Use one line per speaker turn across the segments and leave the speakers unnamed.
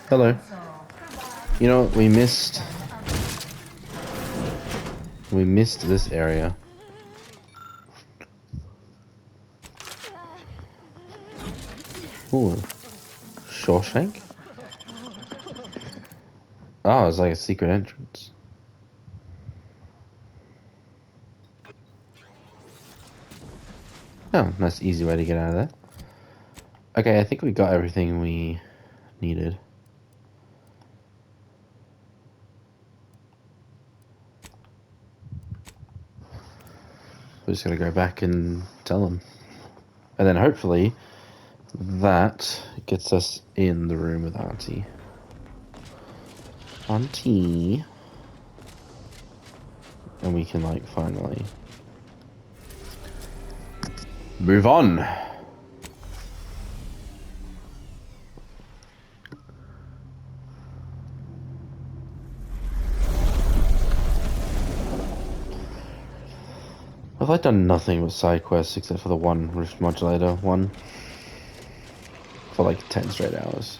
Hello. You know, we missed this area. Ooh. Shawshank? Oh, it's like a secret entrance. Oh, nice easy way to get out of there. Okay, I think we got everything we needed. We're just gonna go back and tell them. And then hopefully that gets us in the room with Auntie. Auntie. And we can, like, finally move on. I've like done nothing with side quests except for the one Rift Modulator one for like 10 straight hours.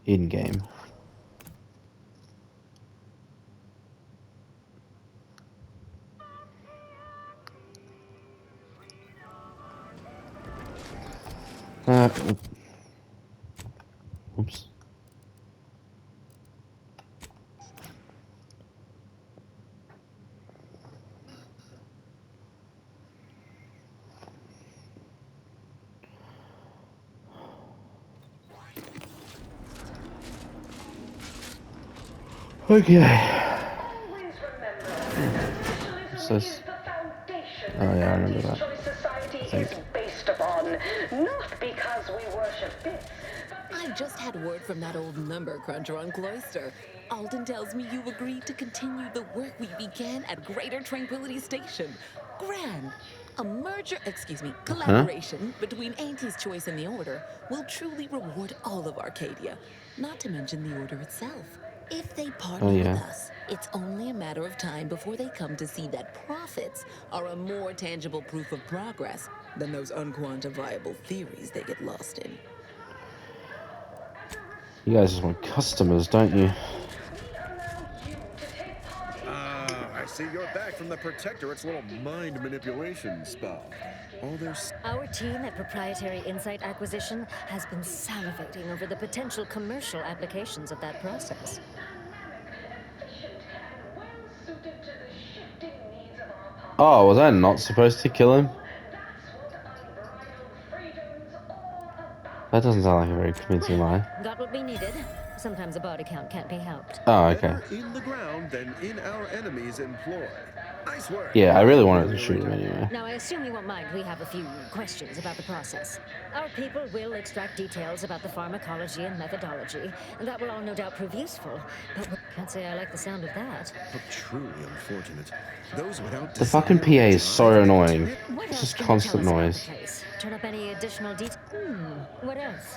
In game. Oops. Okay. What's this? Oh yeah, I remember that. I think.
Based upon, not because we worship bits.
I just had word from that old number cruncher on Cloister. Alden tells me you agreed to continue the work we began at Greater Tranquility Station. Grand. A collaboration between Auntie's Choice and the Order will truly reward all of Arcadia, not to mention the Order itself. If they partner with us, it's only a matter of time before they come to see that profits are a more tangible proof of progress than those unquantifiable theories they get lost in.
You guys just want customers, don't you?
I see you're back from the Protectorate's little mind manipulation spa.
Our team at Proprietary Insight Acquisition has been salivating over the potential commercial applications of that process.
Oh, was I not supposed to kill him? That doesn't sound like a very convincing lie.
Got what we needed. Sometimes a body count can't be helped.
Oh, okay.
Better in the ground than in our enemy's employ. Nice work.
Yeah, I really wanted to shoot him anyway.
Now, I assume you won't mind we have a few questions about the process. Our people will extract details about the pharmacology and methodology, and that will all no doubt prove useful. But can't say I like the sound of that.
But truly unfortunate. Those without
the fucking PA is so annoying.
What
It's
else
just
can you
constant
tell us
noise.
about the case? Turn up any additional details? What else?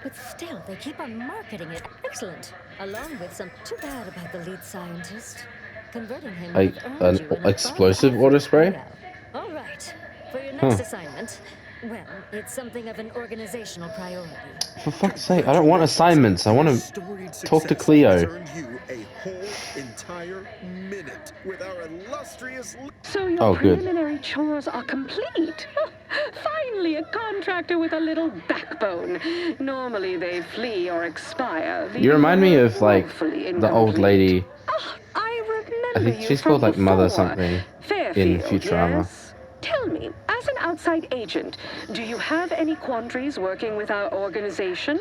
But still, they keep on marketing it. Excellent. Along with some... Too bad about the lead scientist. Converting him
Like
an
an explosive auto spray?
All right. For your next assignment, well, it's something of an organizational priority.
For fuck's sake, I don't want assignments. I want to talk to Cleo.
You a whole entire minute with our illustrious.
So your preliminary chores are complete. Finally, a contractor with a little backbone. Normally they flee or expire.
You remind me of like the old lady. I think she's called like Mother something in Futurama.
Yes? Tell me, as an outside agent, do you have any quandaries working with our organization?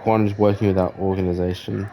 Quandaries working with our organization.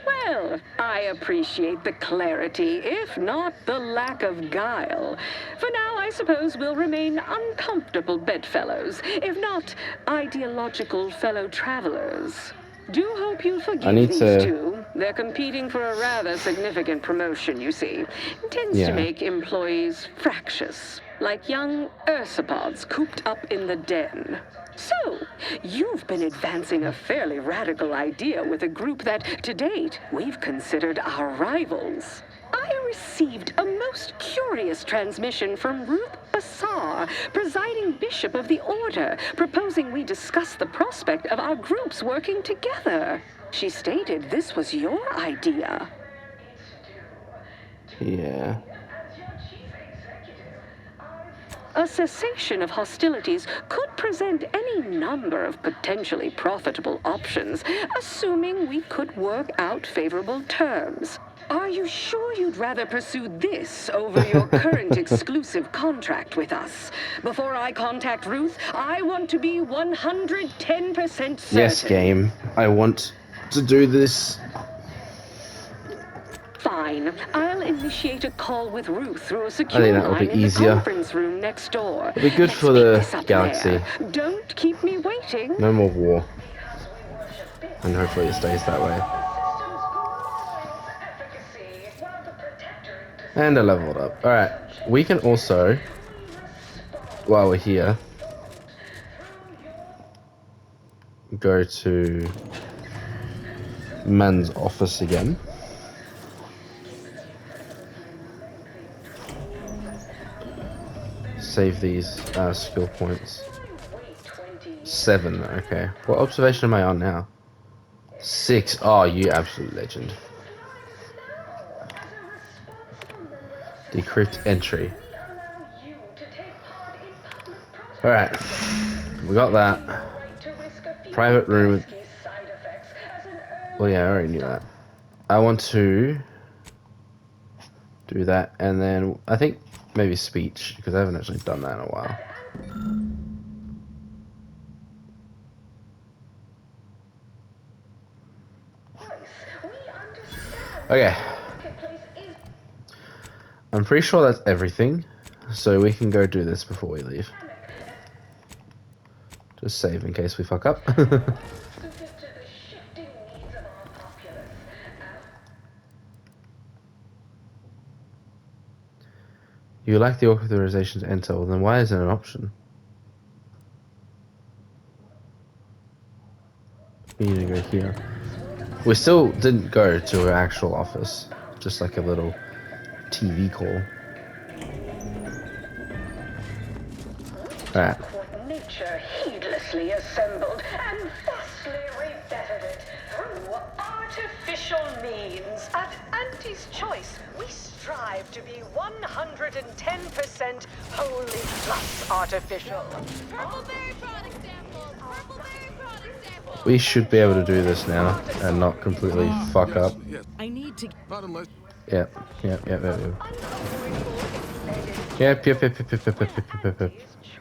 Well, I appreciate the clarity, if not the lack of guile. For now, I suppose we'll remain uncomfortable bedfellows, if not ideological fellow travelers. Do hope you forgive these two. They're competing for a rather significant promotion, you see. It tends to make employees fractious. like young ursopods cooped up in the den. So, you've been advancing a fairly radical idea with a group that, to date, we've considered our rivals. I received a most curious transmission from Ruth Bassar, presiding bishop of the Order, proposing we discuss the prospect of our groups working together. She stated this was your idea.
Yeah.
A cessation of hostilities could present any number of potentially profitable options, assuming we could work out favorable terms. Are you sure you'd rather pursue this over your current exclusive contract with us? Before I contact Ruth, I want to be 110% certain.
Yes, game. I want to do this.
Fine. I'll initiate a call with Ruth through a secure
think that will
line
be
in
easier.
the conference room next door.
It'll be good
Let's
for
pick
the
this up
galaxy.
there. Don't keep me waiting.
No more war. And hopefully it stays that way. And I leveled up. Alright. We can also, while we're here, go to Man's office again. Save these skill points. 7, okay. What observation am I on now? 6. Oh, you absolute legend. Decrypt entry. Alright. We got that. Private room. Well, yeah, I already knew that. I want to do that, and then I think maybe speech, because I haven't actually done that in a while. Okay. I'm pretty sure that's everything, so we can go do this before we leave. Just save in case we fuck up. You lack the authorization to enter, well then why is it an option? We need to go here. We still didn't go to her actual office, just like a little TV call. Alright.
Nature heedlessly assembled and thusly rebetted it through artificial means. At Auntie's Choice, we strive to be 110% wholly plus artificial.
Purpleberry product sample. Purpleberry product sample.
We should be able to do this now and not completely fuck up.
Yes.
I need to.
Not unless.
Yep.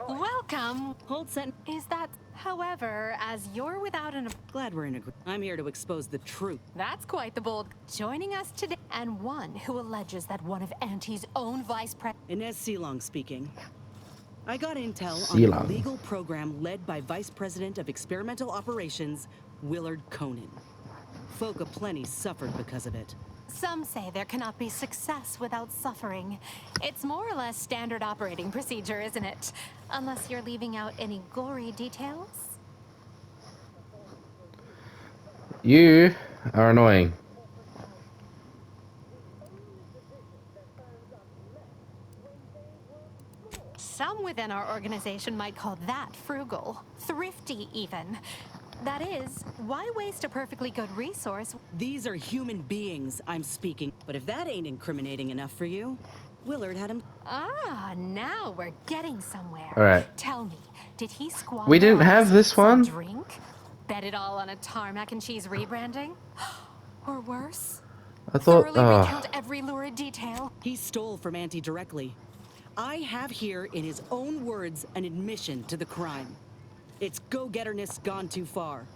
Welcome.
Hold sent.
Is that, however, as you're without an...
Glad we're in agreement. I'm here to expose the truth.
That's quite the bold... Joining us today, and one who alleges that one of Auntie's own vice president...
Inez Sealong speaking. I got intel on
Sealong.
a legal program led by Vice President of Experimental Operations, Willard Conan. Folk aplenty suffered because of it.
Some say there cannot be success without suffering. It's more or less standard operating procedure, isn't it? Unless you're leaving out any gory details.
You are annoying.
Some within our organization might call that frugal, thrifty even. That is, why waste a perfectly good resource?
These are human beings I'm speaking. But if that ain't incriminating enough for you, Willard had him.
Ah, now we're getting somewhere.
All right.
Tell me, did he squander
We didn't
our
have this
some
one?
drink? Bet it all on a tarmac and cheese rebranding? Or worse?
I thought.
Thoroughly recount every lurid detail.
He stole from Auntie directly. I have here, in his own words, an admission to the crime. It's go-getterness gone too far.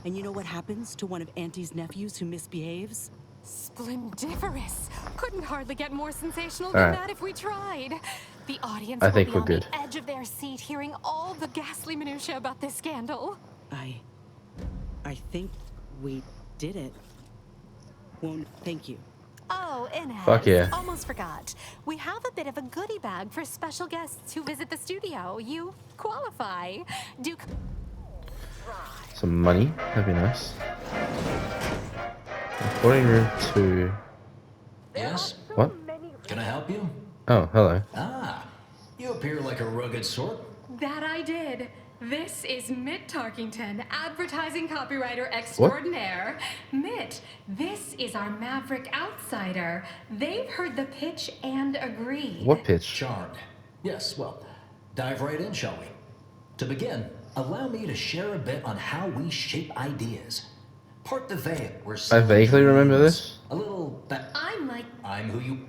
And you know what happens to one of Auntie's nephews who misbehaves?
Splendiferous. Couldn't hardly get more sensational
All
than
right.
that if we tried. The audience
I
will
think
be
we're
on
good.
the edge of their seat hearing all the ghastly minutiae about this scandal.
I think we did it. Won't thank you.
Oh, Inez.
Fuck yeah.
Almost forgot. We have a bit of a goodie bag for special guests who visit the studio. You qualify. Do
Some money. That'd be nice. Recording room 2.
Yes?
What?
Can I help you?
Oh, hello.
Ah, you appear like a rugged sort.
That I did. This is Mitt Tarkington, advertising copywriter extraordinaire. Mitt, this is our maverick outsider. They've heard the pitch and agreed.
What pitch?
Charmed. Yes, well, dive right in, shall we? To begin, allow me to share a bit on how we shape ideas. Part the veil.
I vaguely remember this.
A little that I'm who you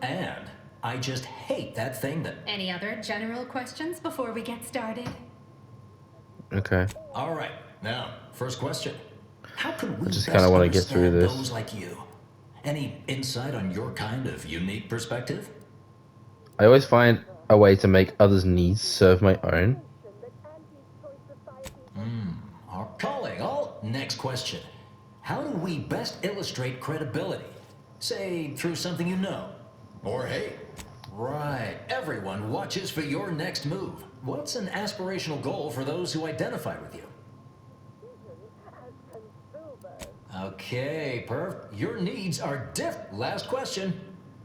and I just hate that thing that.
Any other general questions before we get started?
Okay.
All right. Now, first question. How can we
just
best
kinda wanna get through
understand
this.
those like you? Any insight on your kind of unique perspective?
I always find a way to make others' needs serve my own.
Calling all. Next question. How do we best illustrate credibility? Say, through something you know. Or hey, right, everyone watches for your next move. What's an aspirational goal for those who identify with you? Okay, Perf, your needs are Last question.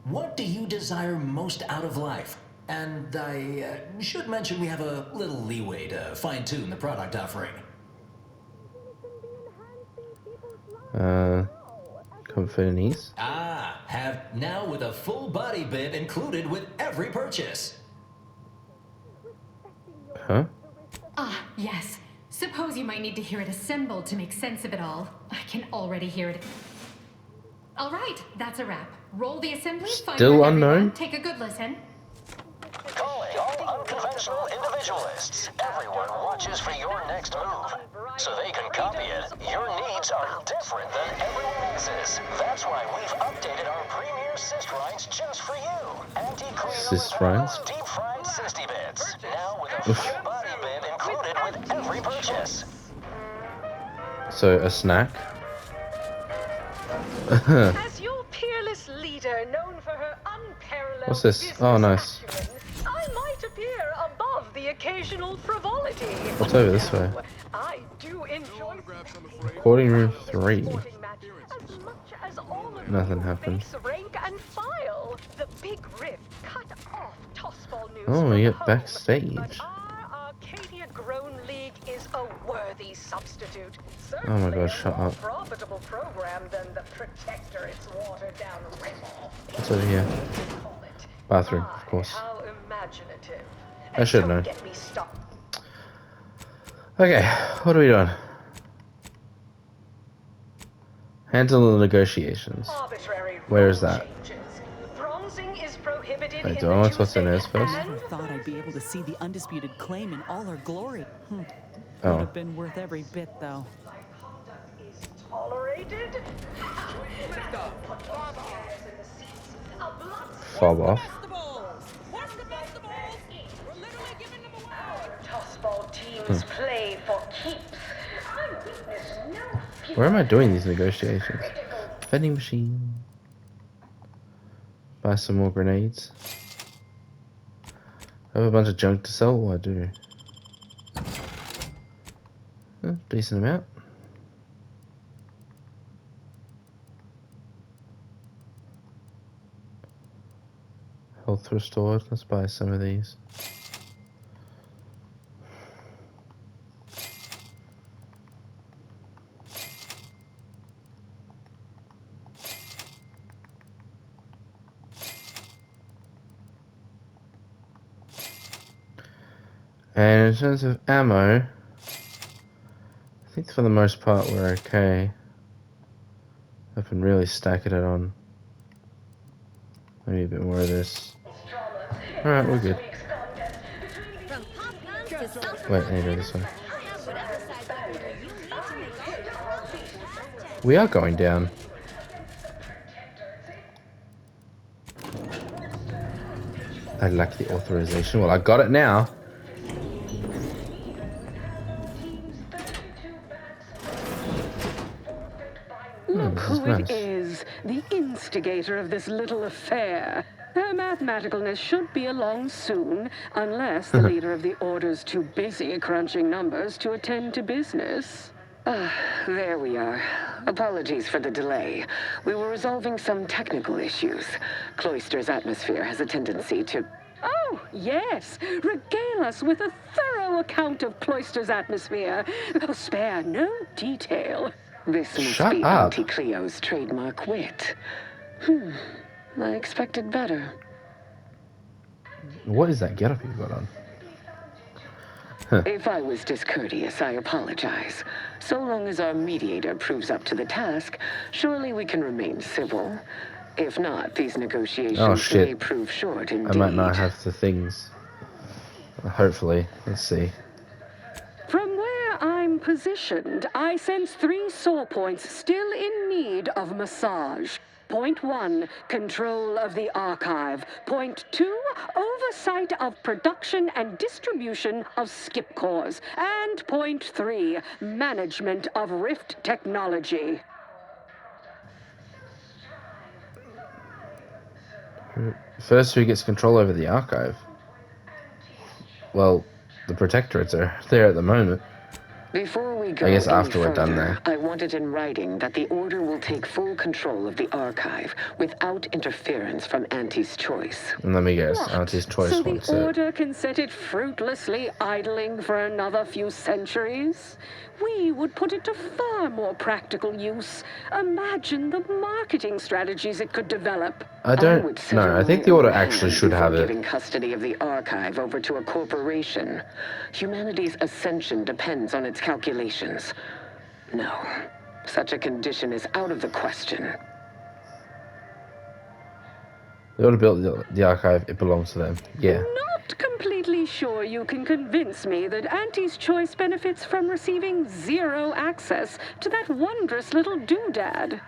What do you desire most out of life? And I should mention we have a little leeway to fine-tune the product offering.
Comfort and ease.
Have now with a full body bib included with every purchase.
Huh?
Yes. Suppose you might need to hear it assembled to make sense of it all. I can already hear it. All right, that's a wrap. Roll the assembly.
Still unknown?
Take a good listen.
Calling all unconventional individualists. Everyone watches for your next move. So they can copy it. Your needs are different than everyone else's. That's why we've updated our premier cyst rinds just for you.
Cyst rinds?
Deep fried 60 bits. Now with a full body bib included with every purchase.
So, a snack?
As your peerless leader, known for her unparalleled
What's this?
business
Oh, nice.
acumen, I might appear above the occasional frivolity.
What's over this way?
I do enjoy
Recording room 3.
sporting match as much as all of
Nothing
you
happened.
face, rank, and file. The big rift cut off Tossball News
Oh,
from
we
the
get
home,
backstage.
But our Arcadia Grown League is a worthy substitute.
Oh my
Certainly
god,
a
shut
more
up.
profitable program than the Protector its watered down rival.
What's over here?
Call it.
Bathroom, of course.
How imaginative.
I should
Don't
know.
get me stuck.
Okay, what are we doing? Handle the negotiations.
Arbitrary
Where is
rule
that?
changes. Bronzing is prohibited
Wait,
in
do
the
I want what's in
Tuesday
this first?
I never thought I'd be able to see the undisputed claim in all her glory. Would
Oh.
have been worth every bit, though.
is tolerated.
Fob off.
Tossball teams play for keeps. I witness no
Where am I doing these negotiations? Vending machine. Buy some more grenades. I have a bunch of junk to sell. Oh, I do. Decent amount. Health restored. Let's buy some of these. And in terms of ammo, I think for the most part we're okay. I can really stack it on. Maybe a bit more of this. Alright, we're good. Wait, I need to go this way. We are going down. I lack the authorization. Well, I got it now.
Look
this is
who it
nice.
is, the instigator of this little affair. Her mathematicalness should be along soon, unless the leader of the Order's too busy crunching numbers to attend to business. There we are. Apologies for the delay. We were resolving some technical issues. Cloister's atmosphere has a tendency to... Oh, yes. Regale us with a thorough account of Cloister's atmosphere. Spare no detail. This must
Shut
be
up.
Auntie Cleo's trademark wit. I expected better.
What is that getup you've got on?
If I was discourteous, I apologize. So long as our mediator proves up to the task, surely we can remain civil. If not, these negotiations
Oh, shit.
may prove short indeed.
I might not have the things. Hopefully. Let's see.
From where I'm positioned, I sense 3 sore points still in need of massage. Point 1, control of the archive. Point 2, oversight of production and distribution of skip cores. And point 3, management of Rift technology.
First, who gets control over the archive? Well, the protectorates are there at the moment.
Before we go
I guess
any
after we're done
further,
there.
I want it in writing that the Order will take full control of the archive without interference from Auntie's choice.
And let me guess, Auntie's choice
So
wants
the
it.
Order can set it fruitlessly idling for another few centuries? We would put it to far more practical use. Imagine the marketing strategies it could develop.
I don't
would
know.
sever
I think
my
the Order
own
actually
hand
should
before
have it.
giving custody of the archive over to a corporation. Humanity's ascension depends on its calculations. No, such a condition is out of the question.
The Order built the archive, it belongs to them. Yeah.
Not completely sure you can convince me that Auntie's choice benefits from receiving 0 access to that wondrous little doodad.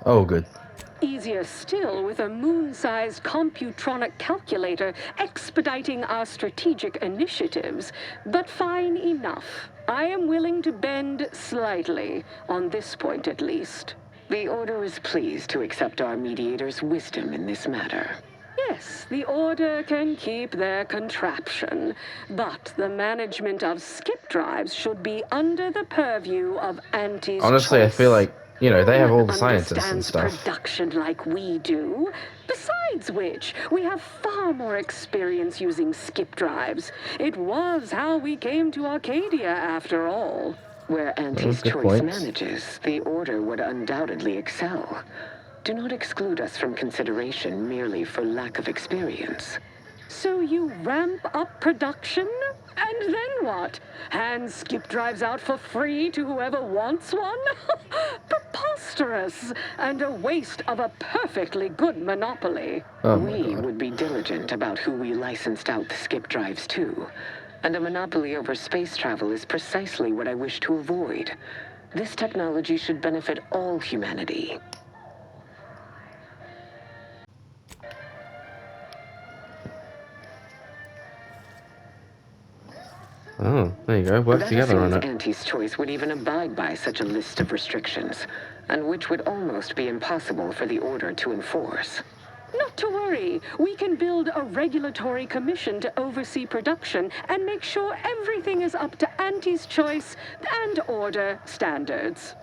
Oh, good.
Easier still with a moon-sized computronic calculator expediting our strategic initiatives. But fine enough. I am willing to bend slightly, on this point at least. The Order is pleased to accept our mediator's wisdom in this matter. Yes, the Order can keep their contraption, but the management of skip drives should be under the purview of Auntie's
Honestly, I
choice.
feel like, you know, they have all the
One
scientists and
understands
stuff.
production like we do. Besides which, we have far more experience using skip drives. It was how we came to Arcadia, after all. Where Auntie's
good
choice
points.
manages, the Order would undoubtedly excel. Do not exclude us from consideration merely for lack of experience. So you ramp up production? And then what? Hand skip drives out for free to whoever wants one? Preposterous, and a waste of a perfectly good monopoly.
Oh my
We
God.
would be diligent about who we licensed out the skip drives to. And a monopoly over space travel is precisely what I wish to avoid. This technology should benefit all humanity.
Oh, there you go. Work
That
together on
assumes
it.
Auntie's choice would even abide by such a list of restrictions, and which would almost be impossible for the Order to enforce. Not to worry. We can build a regulatory commission to oversee production and make sure everything is up to Auntie's choice and Order standards.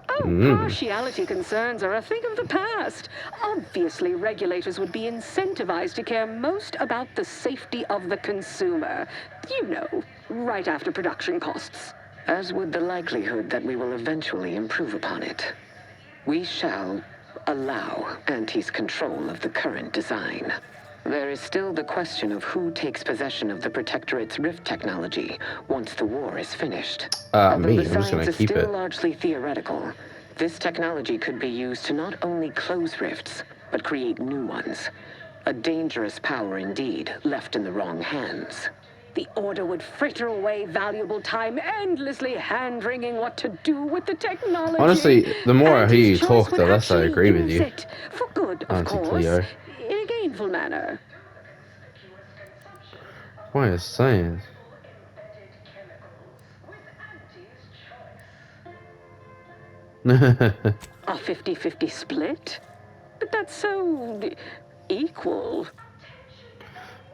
Oh, partiality concerns are a thing of the past. Obviously, regulators would be incentivized to care most about the safety of the consumer. You know, right after production costs. As would the likelihood that we will eventually improve upon it. We shall allow Auntie's control of the current design. There is still the question of who takes possession of the Protectorate's Rift technology once the war is finished. Although
Me.
the
I'm just gonna
science is
keep
still
it.
largely theoretical, this technology could be used to not only close rifts, but create new ones. A dangerous power indeed, left in the wrong hands. The Order would fritter away valuable time endlessly hand-wringing what to do with the technology.
Honestly, the more I hear you
Auntie's choice
talk,
would
the less I
actually
agree with
use
you.
it, for good, of
Auntie
course,
Cleo.
in a gainful manner.
What are you saying?
A 50-50 split? But that's so equal.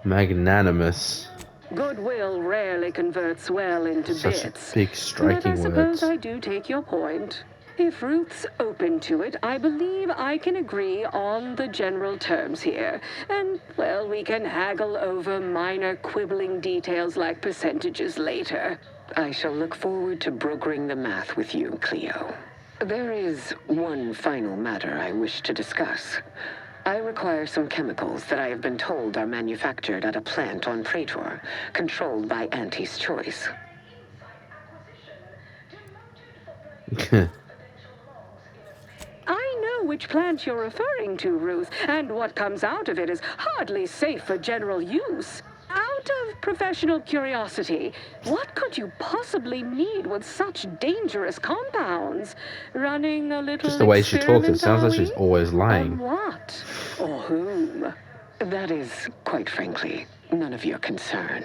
Magnanimous.
Goodwill rarely converts well into
Such
bits.
big
But I
striking
suppose
words.
I do take your point. If Ruth's open to it, I believe I can agree on the general terms here. And, well, we can haggle over minor quibbling details like percentages later. I shall look forward to brokering the math with you, Cleo. There is one final matter I wish to discuss. I require some chemicals that I have been told are manufactured at a plant on Praetor, controlled by Auntie's Choice. I know which plant you're referring to, Ruth, and what comes out of it is hardly safe for general use. Out of professional curiosity, what could you possibly need with such dangerous compounds? Running a little
Just the way she talks, it sounds like she's
experiment,
always
are we?
lying.
On what? Or whom? That is, quite frankly, none of your concern.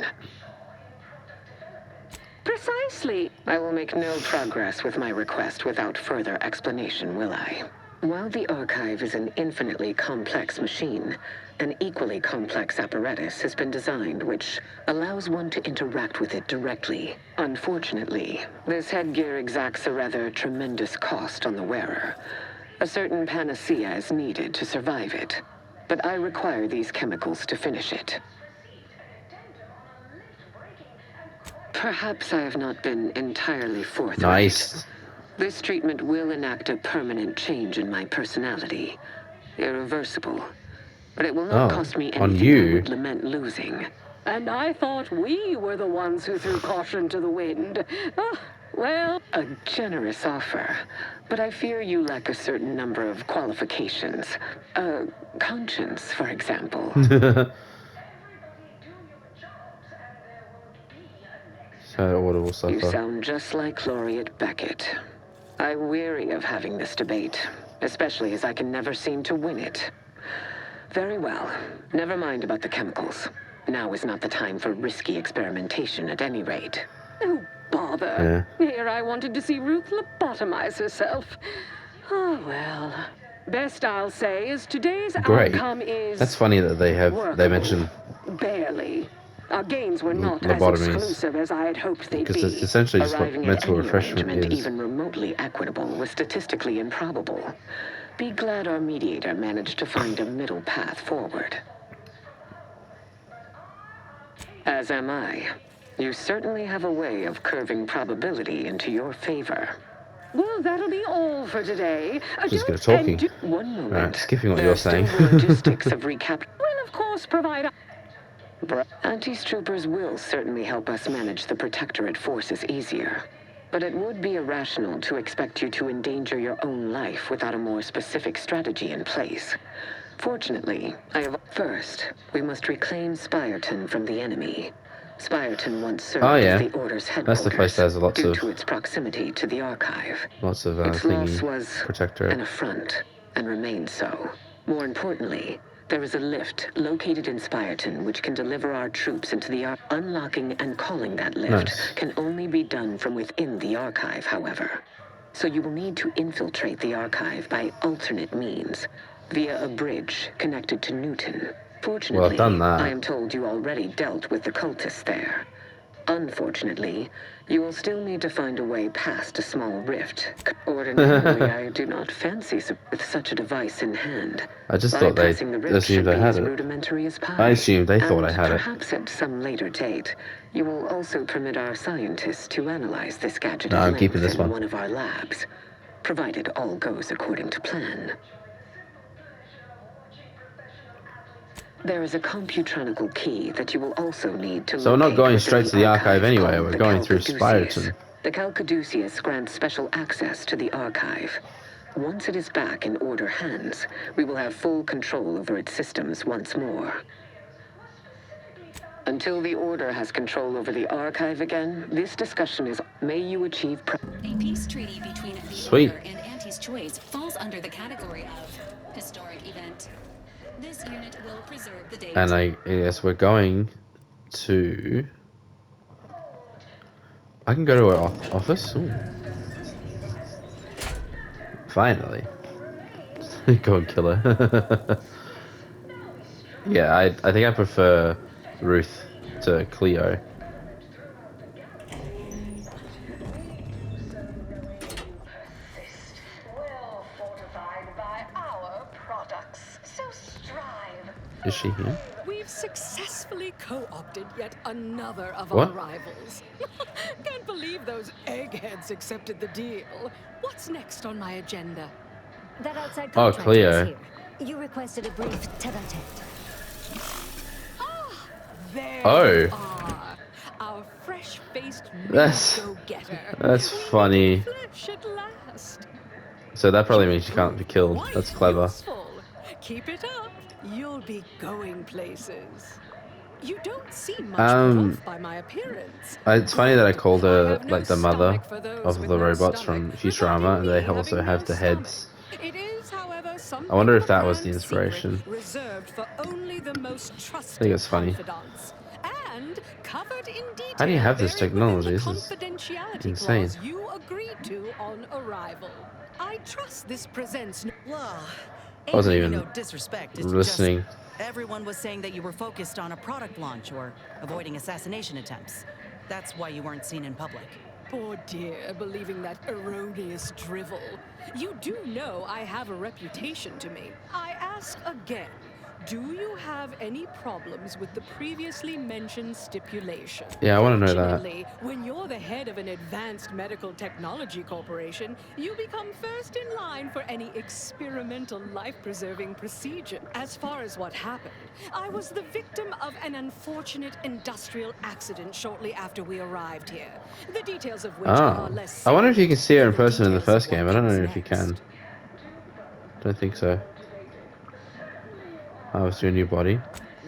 Precisely. I will make no progress with my request without further explanation, will I? While the archive is an infinitely complex machine, an equally complex apparatus has been designed which allows one to interact with it directly. Unfortunately, this headgear exacts a rather tremendous cost on the wearer. A certain panacea is needed to survive it, but I require these chemicals to finish it. Perhaps I have not been entirely forthright.
Nice.
This treatment will enact a permanent change in my personality. Irreversible. But it will not cost me
on
anything
you.
I would lament losing. And I thought we were the ones who threw caution to the wind. Ah, well, a generous offer. But I fear you lack a certain number of qualifications. Conscience, for example.
So audible so
You
far.
sound just like Laureate Beckett. I'm weary of having this debate, especially as I can never seem to win it. Very well. Never mind about the chemicals. Now is not the time for risky experimentation at any rate. Oh, bother. Here I wanted to see Ruth lobotomize herself. Oh, well. Best I'll say is today's
Great.
outcome is...
That's funny that they mention
barely. Our gains were not as
lobotomies.
exclusive as I had hoped they'd be.
Because it's essentially just what
Arriving at
mental
any
refreshment
arrangement
is.
even remotely equitable was statistically improbable. Be glad our mediator managed to find a middle path forward. As am I. You certainly have a way of curving probability into your favor. Well, that'll be all for today.
Just good talking.
One moment.
Right, skipping what
There
you're
are still
saying.
the logistics of recap. Will, of course, provide... Auntie's troopers will certainly help us manage the Protectorate forces easier. But it would be irrational to expect you to endanger your own life without a more specific strategy in place. Fortunately, First, we must reclaim Spireton from the enemy. Spireton once served as the Order's headquarters,
that's the place that has lots
due
of
to its proximity to the Archive.
Lots of
Its loss
thingy
was
Protectorate.
an affront, and remains so. More importantly, there is a lift located in Spireton which can deliver our troops into the Unlocking and calling that lift can only be done from within the Archive, however. So you will need to infiltrate the Archive by alternate means, via a bridge connected to Newton. Fortunately,
Well, I've done that.
I am told you already dealt with the cultists there. Unfortunately, you will still need to find a way past a small rift. Ordinarily, I do not fancy with such a device in hand.
I just thought they
Bypassing the rift
assumed
should
I
be
had
as
it.
rudimentary as pie.
I assumed they thought
And
I had it.
perhaps at some later date, you will also permit our scientists to analyze this gadget
No,
at
I'm keeping
length
this
in
one.
of our labs, provided all goes according to plan. There is a computronical key that you will also need to
So we're not
locate
going
within
straight to the archive anyway,
called
we're
the
going through
Calcaduceus.
Spireton.
The Calcaduceus grants special access to the archive. Once it is back in Order hands, we will have full control over its systems once more. Until the Order has control over the archive again, this discussion is, may you achieve...
A peace treaty between the
Sweet.
Order and Auntie's Choice falls under the category of historic event. This unit will preserve the date.
And I guess we're going to... I can go to her office. Ooh. Finally. Go and kill her. Yeah, I think I prefer Ruth to Cleo.
Well fortified by our products. So strive.
Is she here?
We've successfully co-opted yet another of
What?
our rivals. Can't believe those eggheads accepted the deal. What's next on my agenda?
That outside
Oh,
contractor
Cleo.
is here. You requested a brief tete-a-tete.
There
Oh.
you are, our fresh-faced
That's-
go-getter.
that's funny.
Flesh at last.
So that probably means she can't be killed.
Quite
That's clever.
useful. Keep it up. You'll be going places. You don't seem much put off by my appearance.
It's funny that I called her
have no
like the mother
stomach for those
of
with
the
no
robots from
stomach,
Futurama, and they
resulting in
also
me
have
having
the
no
heads.
It is, however, something
I wonder if
of a
that was the
grand
inspiration.
secret reserved for only the most trusted
I think it's funny.
confidants. And covered in detail.
How do you have this
buried within
technology?
the
This is
confidentiality
insane.
clause you agreed to on arrival. I trust this presents no.
Well,
I wasn't
ain't
even
no disrespect. It's
listening.
Just everyone was saying that you were focused on a product launch or avoiding assassination attempts. That's why you weren't seen in public.
Poor dear, believing that erroneous drivel. You do know I have a reputation to me. I ask again, do you have any problems with the previously mentioned stipulation?
Yeah, I want to know that.
Fortunately, when you're the head of an advanced medical technology corporation, you become first in line for any experimental life-preserving procedure. As far as what happened, I was the victim of an unfortunate industrial accident shortly after we arrived here. The details of which are
Oh.
less
I wonder if you can see her in
than the
person in the
details
first
of what
game. I don't know
comes
if you
next.
can. Don't think so. Oh, it's your new body.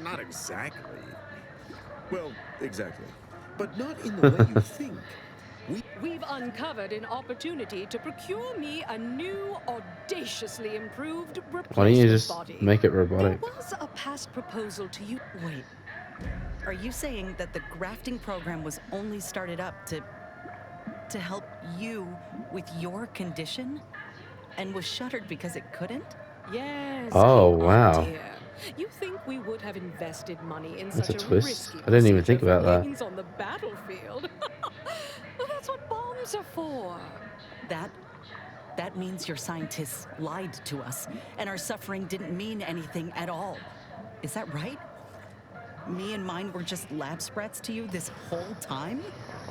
Not exactly. Well, exactly. But not in the way you think.
We've uncovered an opportunity to procure me a new, audaciously improved replacement
Why don't you just
body.
make it robotic?
There was a past proposal to you.
Wait, are you saying that the grafting program was only started up to help you with your condition and was shuttered because it couldn't?
Yes.
Oh,
King
wow.
Dear. You think we would have invested money in
That's
such
a twist.
risky
I didn't even think
procedure
about
for
that.
gains on the battlefield? Well, that's what bombs are for.
That means your scientists lied to us, and our suffering didn't mean anything at all. Is that right? Me and mine were just lab sprats to you this whole time?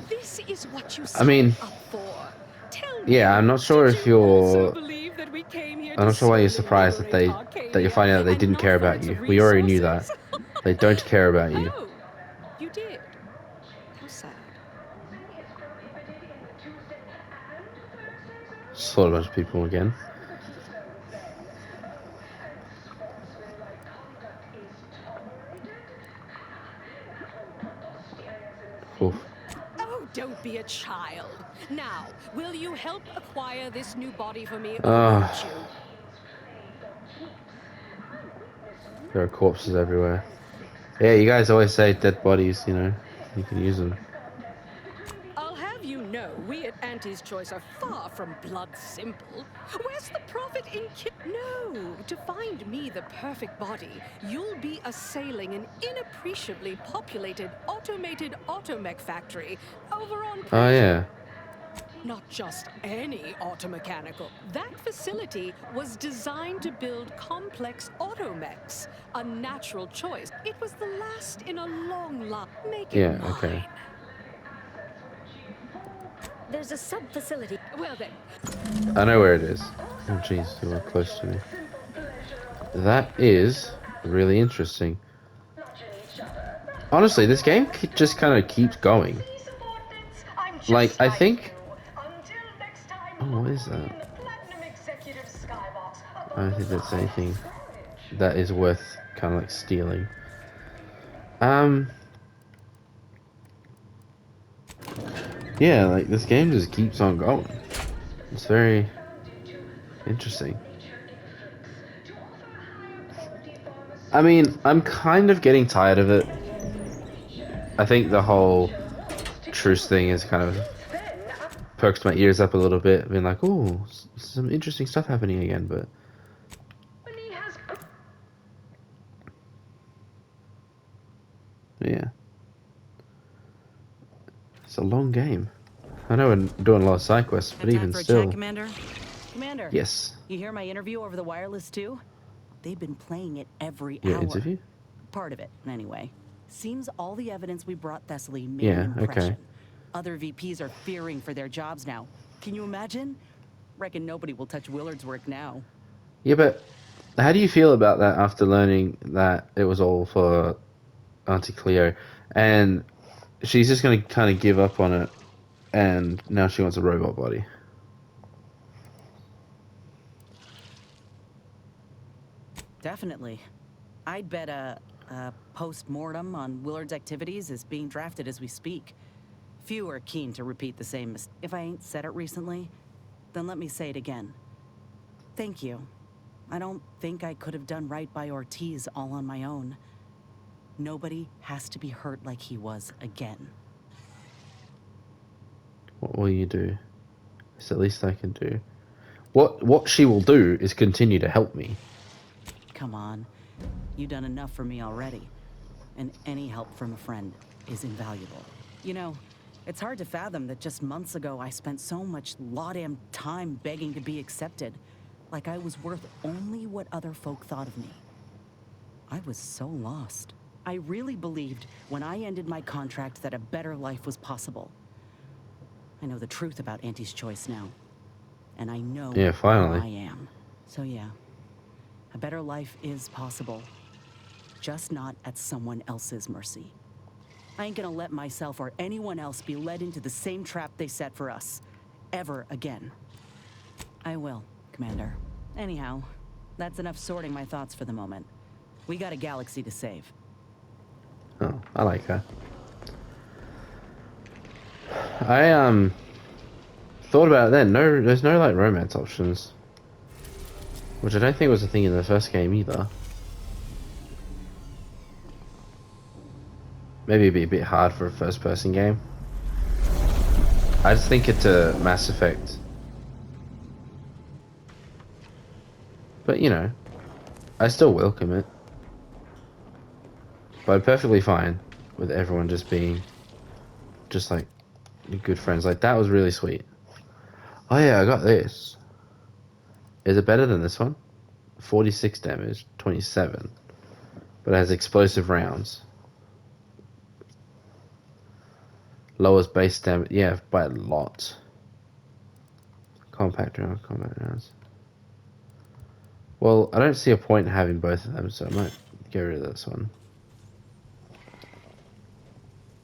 This is what you
I mean,
signed up for. Tell me,
yeah, I'm not sure
did
if
you also
you're.
believe that we came here
I'm
to
not sure why you're
solely
surprised that
liberate
that you're finding out they
Arcadia
didn't
and
care
not for
about
its
you. We already knew that.
resources?
They don't care about you.
Oh, you did. How sad.
Just thought a bunch of people again. Oof.
Oh, don't be a child. Now, will you help acquire this new body for me, or
Ah.
won't you?
There are corpses everywhere. Yeah, you guys always say dead bodies, you know, you can use them.
I'll have you know, we at Auntie's Choice are far from blood simple. Where's the profit in No, to find me the perfect body, you'll be assailing an inappreciably populated automated automech factory over on
Oh, yeah.
Not just any automechanical. That facility was designed to build complex automechs. A natural choice. It was the last in a long line. Make it
Yeah,
mine.
okay.
There's a sub-facility.
Well then,
I know where it is. Oh, jeez, you are close to me. That is really interesting. Honestly, this game just kind of keeps going. Like, I think... Oh, what is that? I don't think that's anything that is worth kind of like stealing. Yeah, like this game just keeps on going. It's very interesting. I mean, I'm kind of getting tired of it. I think the whole truce thing is kind of perked my ears up a little bit, being like, "Oh, some interesting stuff happening again." But yeah, it's a long game. I know we're doing a lot of side quests, but even
for a
still.
chat, Commander? Commander.
Yes.
You hear my interview over the wireless too? They've been playing it every
Your
hour.
interview?
Part of it, anyway. Seems all the evidence we brought Thessaly made
Yeah,
an impression.
okay.
Other VPs are fearing for their jobs now. Can you imagine? Reckon nobody will touch Willard's work now.
Yeah, but how do you feel about that after learning that it was all for Auntie Cleo, and she's just going to kind of give up on it, and now she wants a robot body?
Definitely. I'd bet a post-mortem on Willard's activities is being drafted as we speak. Few are keen to repeat the same If I ain't said it recently, then let me say it again. Thank you. I don't think I could have done right by Ortiz all on my own. Nobody has to be hurt like he was again.
What will you do? It's the least I can do. What she will do is continue to help me.
Come on. You've done enough for me already. And any help from a friend is invaluable. You know, it's hard to fathom that just months ago I spent so much law-damn time begging to be accepted. Like I was worth only what other folk thought of me. I was so lost. I really believed when I ended my contract that a better life was possible. I know the truth about Auntie's choice now. And I know
Yeah, finally.
who I am. So yeah, a better life is possible. Just not at someone else's mercy. I ain't gonna let myself or anyone else be led into the same trap they set for us. Ever again. I will, Commander. Anyhow, that's enough sorting my thoughts for the moment. We got a galaxy to save.
Oh, I like her. I thought about it then. No, there's no like romance options, which I don't think was a thing in the first game either. Maybe it'd be a bit hard for a first-person game. I just think it's a Mass Effect. But you know, I still welcome it. But I'm perfectly fine with everyone just being just like good friends. Like that was really sweet. Oh yeah, I got this. Is it better than this one? 46 damage, 27. But it has explosive rounds. Lowers base damage, yeah, by a lot. Compact rounds. Well, I don't see a point in having both of them, so I might get rid of this one.